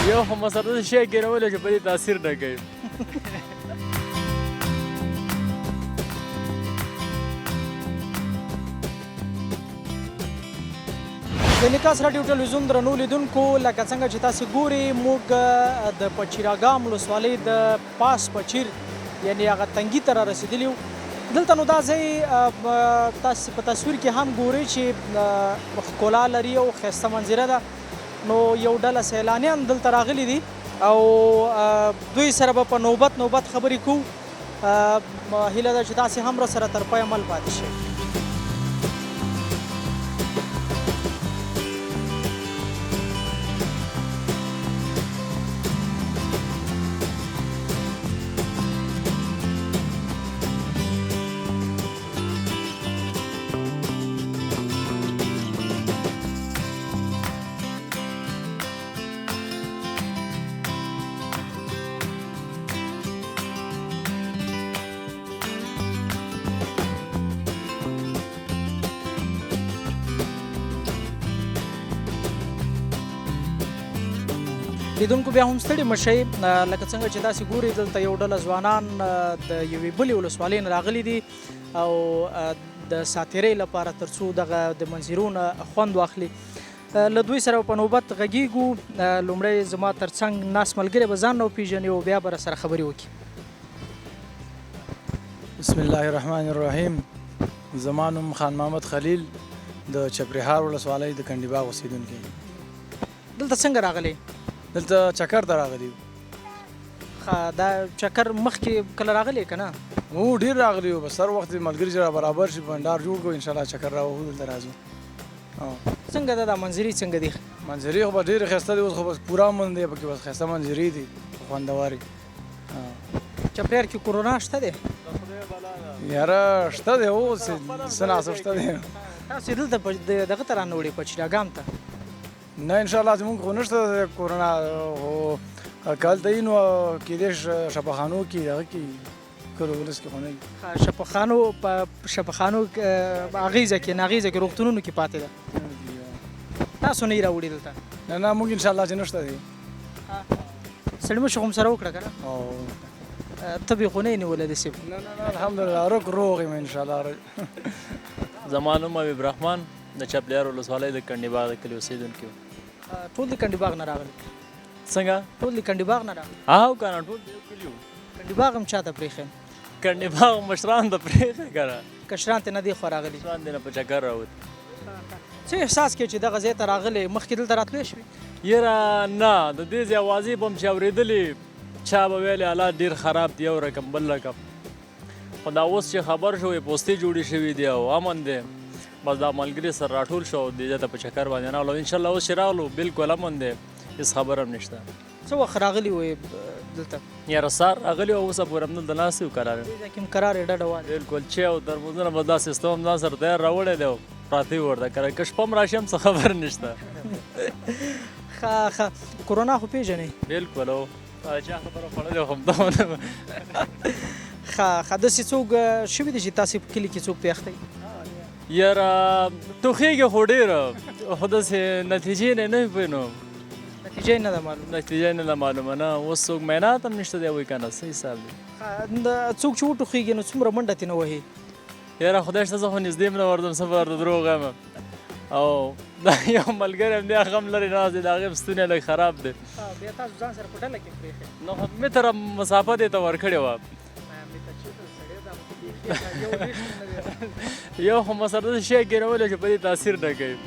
یو خو مسله داسې شی ګیرولو چې په دې تاثیر نه کوي. د نیکاس راډیو ټلویزیون درنو لیدونکو لکه څنګه چې تاسې ګورئ موږ د پچیراګام ولسوالۍ د پاس پچیر یعنې هغه تنګي ته رارسېدلي یو. دلته نو دا ځای تاسې په تصویر کې هم ګورئ چې ښکلا لري او ښایسته منظره ده. نو یو ډله سیلانیان دلته راغلي دي او دوی سره به په نوبت خبرې کوو. هیله ده چې تاسې هم راسره تر پایه مل پاتې شئ. لیدونکو بیا هم ستړي مه شئ. لکه څنګه چې تاسې ګورئ دلته یو ډله ځوانان د یوې بلې ولسوالۍ نه راغلي دي او د ساتیرۍ لپاره تر څو دغه د منظرو نه خوند واخلي. له دوی سره په نوبت غږیږو. لومړی زما تر څنګ ناست ملګری به ځان نه وپېژني او بیا به راسره خبرې وکړي. بسم الله الرحمن الرحیم. زما نوم خان محمد خلیل د چپرهار ولسوالۍ د کنډي باغ اوسېدونکی. دلته څنګه راغلی؟ دلته چکر ته راغلی یو. دا چکر مخکې کله راغلی که نه؟ ډېر راغلی یو. بس هر وخت ملګري چې را برابر شي بنډار جوړ کړو انشاءالله چکر راوهو دلته راځو. څنګه ده دا منظرې څنګه دي؟ منظرې خو به ډېرې ښایسته دي. اوس خو بس پوره امن دی پکې. بس ښایسته منظرې دي خوندورې. چپریار کې کرونا شته دی؟ یاره شته دی. اوس څه ناڅه شته دی. تاسې دلته دغه ته رانه وړې پچیراګام ته؟ نه انشاءالله زمونږ خو نشته کرونا. خو که هلته وي نو کېدای شي شفاخانو کې دغه کې کلو ولس کې خو نه وي. شفاخانو اغیزه کې ناغیزه کې روغتونونو کې پاتې ده. تاسو نه یې راوړي دلته؟ نه موږ انشاءالله چې نشته دی. سړي مشو هم سره وکړه که نه؟ طبې خو نه یې نیولی داسې؟ نه الحمدلله روغ یم انشاءالله. زما نوم حبیب رحمان د چپلیار ولسوالۍ د کنډي باغ د کلي اوسېدونکی یم. ټول د کنډي باغ نه راغلي؟ څنګه؟ ټول د کنډي باغ نه راغلي؟ او که نه ټول د یو کلي وو. کنډي باغ هم چا ته پرېښی؟ کنډي باغ مشران ته پرېښی که نه. کشران ته نه دې خوا راغلي؟ مشران دې نه په چکر راوتي. څه احساس کې چې دغه ځای ته راغلی مخکې دلته راتلی شوي؟ یاره نه د دې ځای اوازې به هم چې اورېدلې چا به ویلې حالات ډېر خراب دي یو رقم بل رقم. خو دا اوس چې خبر شوې پوستې جوړې شوي دي او امن دی. بس دا ملګري سره راټول شو دې ځای ته په چکر باندې راغلو. انشاءالله اوس چې راغلو بلکل امن دی. هېڅ خبره هم نشته. څه وخت راغلي وې دلته؟ یاره سهار راغلي وو. اوسه پورې همدلته ناست یو کرار. دې ځای کې هم کرارې ډډه وال. بلکل چای او ترموزونه به دا سیستم هم ځان سره تیار راوړی دی او پراته یو ورته که شپه هم راشي هم څه خبر نشته. ښه کرونا خو پېژنئ؟ بلکل او چا خبره خوړلې خو همدا ونه. ښه داسې څوک شوي دي چې تاسې په کلي کې څوک پېښ دی؟ یاره ټوخېږي خو ډېره خو داسې نتیجې نه وي پوه نو. نتیجه یې نه ده معلومه؟ نتیجه نه ده معلومه. نه اوس څوک معاینات هم نشته دی وایي که نه. څه حساب دی؟ څوک چې وټوخېږي نو څومره منډه ترې نه وهي؟ یاره خدای شته زه خو نږدې هم نه ورځم. څه به ورته دروغ وایم. او دا یو ملګری هم دی هغه هم لرې ناست دی. د هغې هم ستونی لږ خراب دی. بیا تاسو ځان سره په ډله کې پرېښی؟ نو خو متره مسافت یې ته ورکړې وه. یو خو مسله داسې شی ګیرولو چې په دې تاثیر نه کوي.